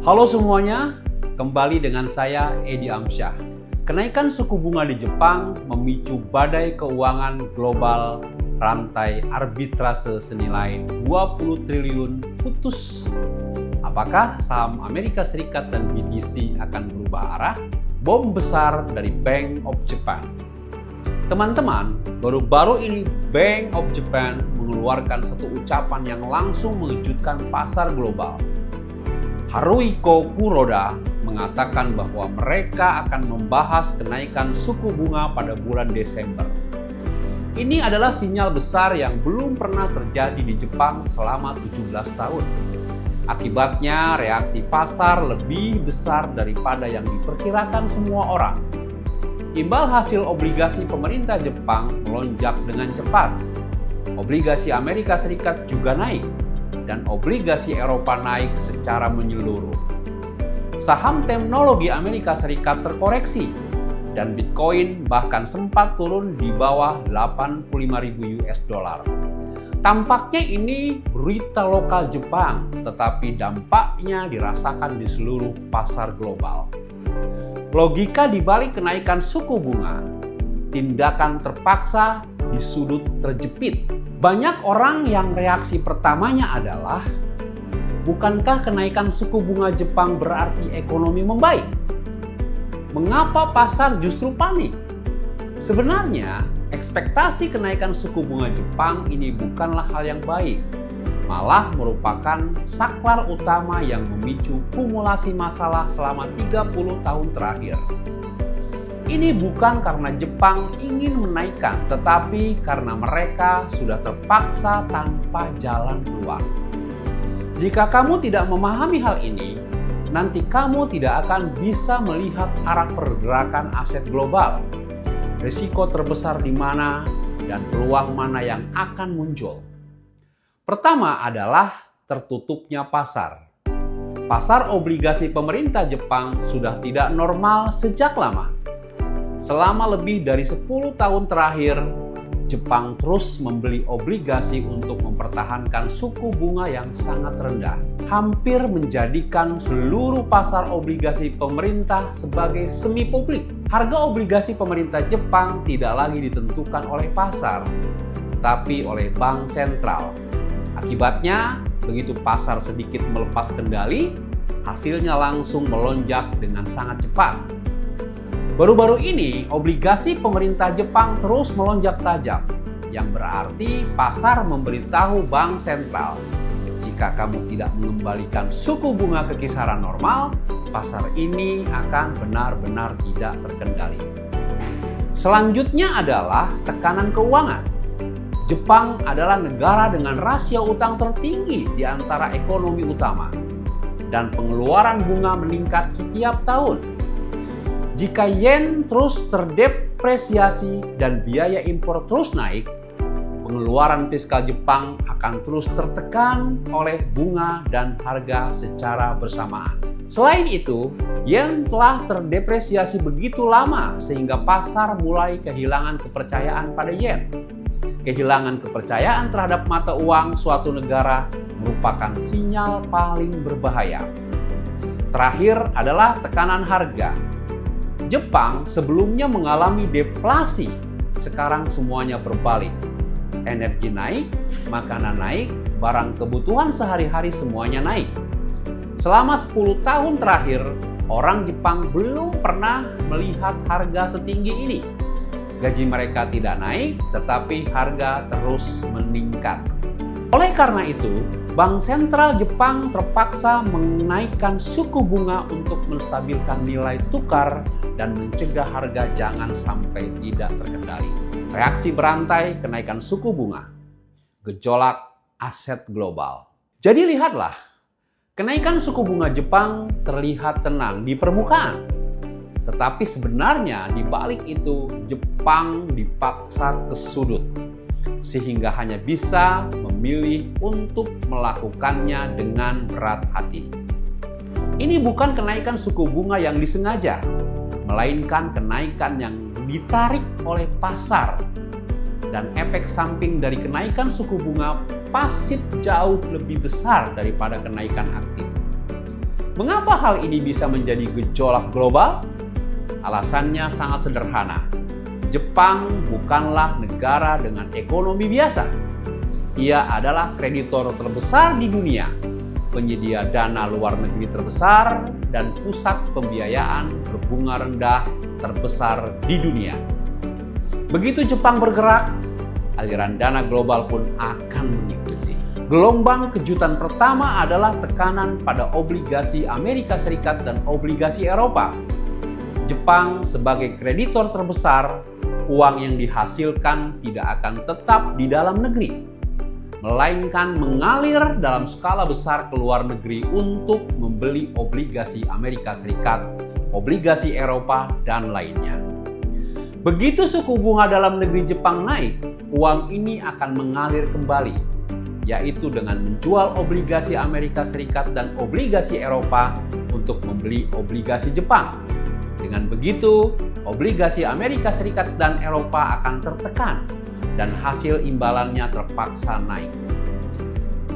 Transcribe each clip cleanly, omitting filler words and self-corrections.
Halo semuanya, kembali dengan saya Edi Amsyah. Kenaikan suku bunga di Jepang memicu badai keuangan global, rantai arbitrase senilai 20 triliun putus. Apakah saham Amerika Serikat dan BTC akan berubah arah? Bom besar dari Bank of Japan. Teman-teman, baru-baru ini Bank of Japan mengeluarkan satu ucapan yang langsung mengejutkan pasar global. Haruhiko Kuroda mengatakan bahwa mereka akan membahas kenaikan suku bunga pada bulan Desember. Ini adalah sinyal besar yang belum pernah terjadi di Jepang selama 17 tahun. Akibatnya reaksi pasar lebih besar daripada yang diperkirakan semua orang. Imbal hasil obligasi pemerintah Jepang melonjak dengan cepat. Obligasi Amerika Serikat juga naik, dan obligasi Eropa naik secara menyeluruh. Saham teknologi Amerika Serikat terkoreksi, dan Bitcoin bahkan sempat turun di bawah 85.000 US dollar. Tampaknya ini berita lokal Jepang, tetapi dampaknya dirasakan di seluruh pasar global. Logika di balik kenaikan suku bunga, tindakan terpaksa di sudut terjepit. Banyak orang yang reaksi pertamanya adalah, bukankah kenaikan suku bunga Jepang berarti ekonomi membaik? Mengapa pasar justru panik? Sebenarnya, ekspektasi kenaikan suku bunga Jepang ini bukanlah hal yang baik, malah merupakan saklar utama yang memicu kumulasi masalah selama 30 tahun terakhir. Ini bukan karena Jepang ingin menaikkan, tetapi karena mereka sudah terpaksa tanpa jalan keluar. Jika kamu tidak memahami hal ini, nanti kamu tidak akan bisa melihat arah pergerakan aset global, risiko terbesar di mana, dan peluang mana yang akan muncul. Pertama adalah tertutupnya pasar. Pasar obligasi pemerintah Jepang sudah tidak normal sejak lama. Selama lebih dari 10 tahun terakhir, Jepang terus membeli obligasi untuk mempertahankan suku bunga yang sangat rendah. Hampir menjadikan seluruh pasar obligasi pemerintah sebagai semi publik. Harga obligasi pemerintah Jepang tidak lagi ditentukan oleh pasar, tetapi oleh bank sentral. Akibatnya, begitu pasar sedikit melepas kendali, hasilnya langsung melonjak dengan sangat cepat. Baru-baru ini, obligasi pemerintah Jepang terus melonjak tajam, yang berarti pasar memberitahu bank sentral, jika kamu tidak mengembalikan suku bunga ke kisaran normal, pasar ini akan benar-benar tidak terkendali. Selanjutnya adalah tekanan keuangan. Jepang adalah negara dengan rasio utang tertinggi di antara ekonomi utama, dan pengeluaran bunga meningkat setiap tahun. Jika yen terus terdepresiasi dan biaya impor terus naik, pengeluaran fiskal Jepang akan terus tertekan oleh bunga dan harga secara bersamaan. Selain itu, yen telah terdepresiasi begitu lama sehingga pasar mulai kehilangan kepercayaan pada yen. Kehilangan kepercayaan terhadap mata uang suatu negara merupakan sinyal paling berbahaya. Terakhir adalah tekanan harga. Jepang sebelumnya mengalami deflasi, sekarang semuanya berbalik. Energi naik, makanan naik, barang kebutuhan sehari-hari semuanya naik. Selama 10 tahun terakhir, orang Jepang belum pernah melihat harga setinggi ini. Gaji mereka tidak naik, tetapi harga terus meningkat. Oleh karena itu, Bank Sentral Jepang terpaksa menaikkan suku bunga untuk menstabilkan nilai tukar dan mencegah harga jangan sampai tidak terkendali. Reaksi berantai kenaikan suku bunga, gejolak aset global. Jadi lihatlah, kenaikan suku bunga Jepang terlihat tenang di permukaan. Tetapi sebenarnya di balik itu Jepang dipaksa ke sudut, sehingga hanya bisa memilih untuk melakukannya dengan berat hati. Ini bukan kenaikan suku bunga yang disengaja, melainkan kenaikan yang ditarik oleh pasar. Dan efek samping dari kenaikan suku bunga pasif jauh lebih besar daripada kenaikan aktif. Mengapa hal ini bisa menjadi gejolak global? Alasannya sangat sederhana. Jepang bukanlah negara dengan ekonomi biasa. Ia adalah kreditor terbesar di dunia, penyedia dana luar negeri terbesar, dan pusat pembiayaan berbunga rendah terbesar di dunia. Begitu Jepang bergerak, aliran dana global pun akan mengikuti. Gelombang kejutan pertama adalah tekanan pada obligasi Amerika Serikat dan obligasi Eropa. Jepang sebagai kreditor terbesar, uang yang dihasilkan tidak akan tetap di dalam negeri, melainkan mengalir dalam skala besar ke luar negeri untuk membeli obligasi Amerika Serikat, obligasi Eropa, dan lainnya. Begitu suku bunga dalam negeri Jepang naik, uang ini akan mengalir kembali, yaitu dengan menjual obligasi Amerika Serikat dan obligasi Eropa untuk membeli obligasi Jepang. Dengan begitu, obligasi Amerika Serikat dan Eropa akan tertekan dan hasil imbalannya terpaksa naik.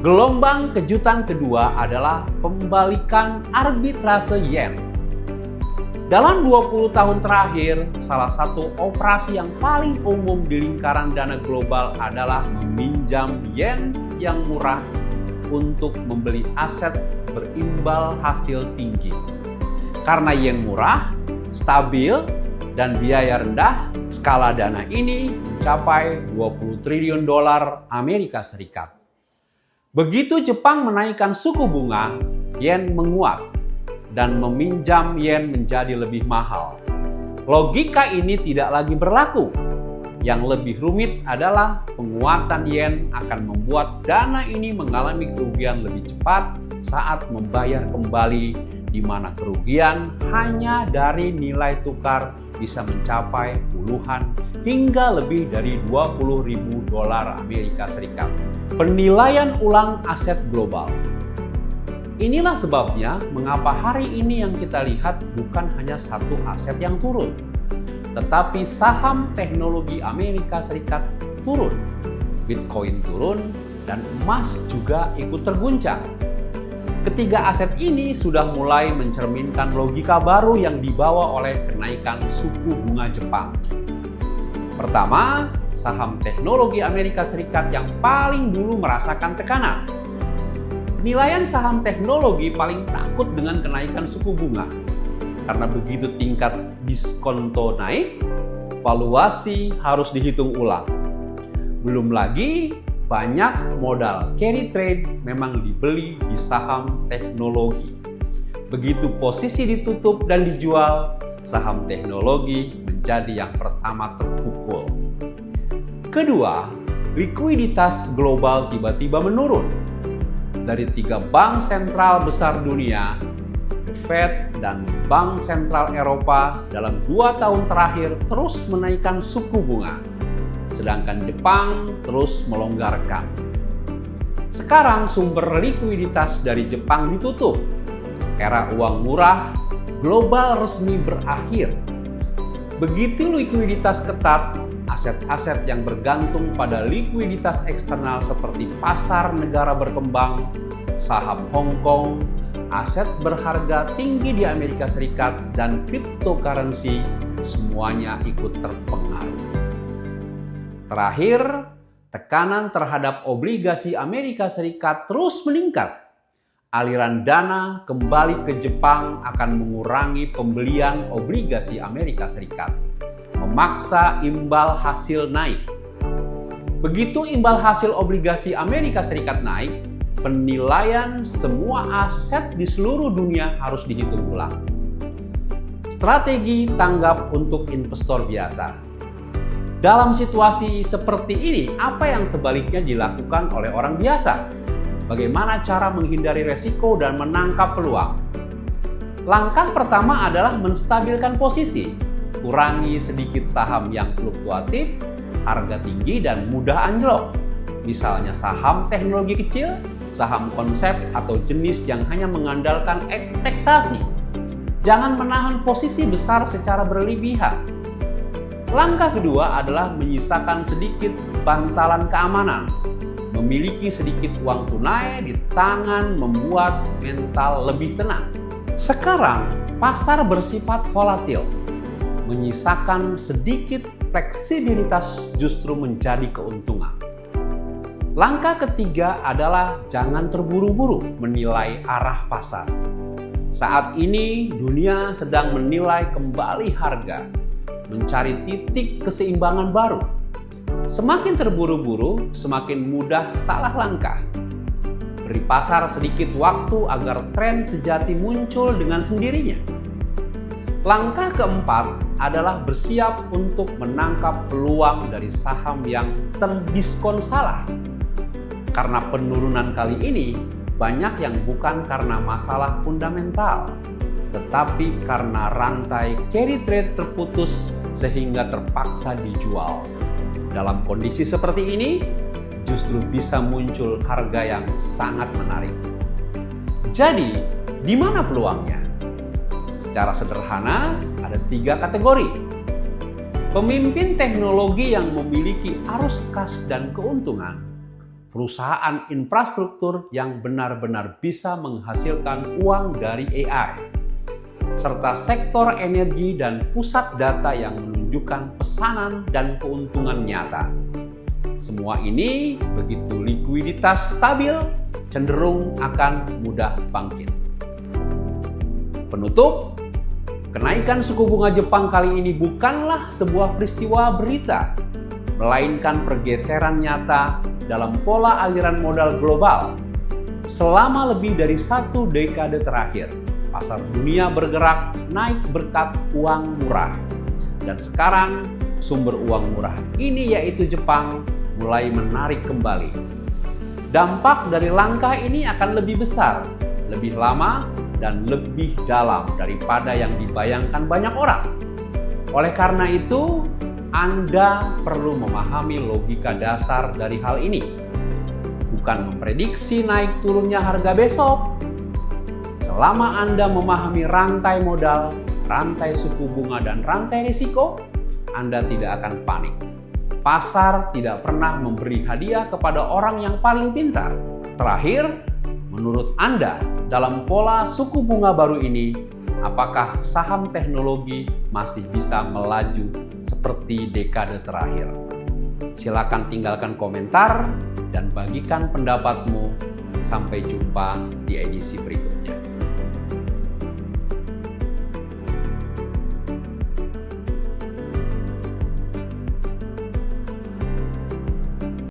Gelombang kejutan kedua adalah pembalikan arbitrase yen. Dalam 20 tahun terakhir, salah satu operasi yang paling umum di lingkaran dana global adalah meminjam yen yang murah untuk membeli aset berimbal hasil tinggi. Karena yen murah, stabil, dan biaya rendah, skala dana ini mencapai 20 triliun dolar Amerika Serikat. Begitu Jepang menaikkan suku bunga, yen menguat dan meminjam yen menjadi lebih mahal. Logika ini tidak lagi berlaku. Yang lebih rumit adalah penguatan yen akan membuat dana ini mengalami kerugian lebih cepat saat membayar kembali, di mana kerugian hanya dari nilai tukar bisa mencapai puluhan hingga lebih dari 20.000 dolar Amerika Serikat. Penilaian ulang aset global. Inilah sebabnya mengapa hari ini yang kita lihat bukan hanya satu aset yang turun, tetapi saham teknologi Amerika Serikat turun, Bitcoin turun, dan emas juga ikut terguncang. Ketiga aset ini sudah mulai mencerminkan logika baru yang dibawa oleh kenaikan suku bunga Jepang. Pertama, saham teknologi Amerika Serikat yang paling dulu merasakan tekanan. Penilaian saham teknologi paling takut dengan kenaikan suku bunga, karena begitu tingkat diskonto naik, valuasi harus dihitung ulang. Belum lagi, banyak modal carry trade memang dibeli di saham teknologi. Begitu posisi ditutup dan dijual, saham teknologi menjadi yang pertama terpukul. Kedua, likuiditas global tiba-tiba menurun. Dari 3 bank sentral besar dunia, The Fed dan Bank Sentral Eropa dalam 2 tahun terakhir terus menaikkan suku bunga, sedangkan Jepang terus melonggarkan. Sekarang sumber likuiditas dari Jepang ditutup. Era uang murah global resmi berakhir. Begitu likuiditas ketat, aset-aset yang bergantung pada likuiditas eksternal seperti pasar negara berkembang, saham Hong Kong, aset berharga tinggi di Amerika Serikat, dan cryptocurrency semuanya ikut terpengaruh. Terakhir, tekanan terhadap obligasi Amerika Serikat terus meningkat. Aliran dana kembali ke Jepang akan mengurangi pembelian obligasi Amerika Serikat, memaksa imbal hasil naik. Begitu imbal hasil obligasi Amerika Serikat naik, penilaian semua aset di seluruh dunia harus dihitung ulang. Strategi tanggap untuk investor biasa. Dalam situasi seperti ini, apa yang sebaliknya dilakukan oleh orang biasa? Bagaimana cara menghindari resiko dan menangkap peluang? Langkah pertama adalah menstabilkan posisi. Kurangi sedikit saham yang fluktuatif, harga tinggi, dan mudah anjlok. Misalnya saham teknologi kecil, saham konsep, atau jenis yang hanya mengandalkan ekspektasi. Jangan menahan posisi besar secara berlebihan. Langkah kedua adalah menyisakan sedikit bantalan keamanan. Memiliki sedikit uang tunai di tangan membuat mental lebih tenang. Sekarang, pasar bersifat volatil, menyisakan sedikit fleksibilitas justru menjadi keuntungan. Langkah ketiga adalah jangan terburu-buru menilai arah pasar. Saat ini, dunia sedang menilai kembali harga, mencari titik keseimbangan baru. Semakin terburu-buru, semakin mudah salah langkah. Beri pasar sedikit waktu agar tren sejati muncul dengan sendirinya. Langkah keempat adalah bersiap untuk menangkap peluang dari saham yang terdiskon salah. Karena penurunan kali ini banyak yang bukan karena masalah fundamental, tetapi karena rantai carry trade terputus sehingga terpaksa dijual. Dalam kondisi seperti ini, justru bisa muncul harga yang sangat menarik. Jadi, di mana peluangnya? Secara sederhana, ada 3 kategori. Pemimpin teknologi yang memiliki arus kas dan keuntungan, perusahaan infrastruktur yang benar-benar bisa menghasilkan uang dari AI, serta sektor energi dan pusat data yang menunjukkan pesanan dan keuntungan nyata. Semua ini begitu likuiditas stabil, cenderung akan mudah bangkit. Penutup, kenaikan suku bunga Jepang kali ini bukanlah sebuah peristiwa berita, melainkan pergeseran nyata dalam pola aliran modal global. Selama lebih dari 1 dekade terakhir, pasar dunia bergerak naik berkat uang murah. Dan sekarang, sumber uang murah ini yaitu Jepang mulai menarik kembali. Dampak dari langkah ini akan lebih besar, lebih lama, dan lebih dalam daripada yang dibayangkan banyak orang. Oleh karena itu, Anda perlu memahami logika dasar dari hal ini. Bukan memprediksi naik turunnya harga besok. Selama Anda memahami rantai modal, rantai suku bunga, dan rantai risiko, Anda tidak akan panik. Pasar tidak pernah memberi hadiah kepada orang yang paling pintar. Terakhir, menurut Anda, dalam pola suku bunga baru ini, apakah saham teknologi masih bisa melaju seperti dekade terakhir? Silakan tinggalkan komentar dan bagikan pendapatmu. Sampai jumpa di edisi berikutnya.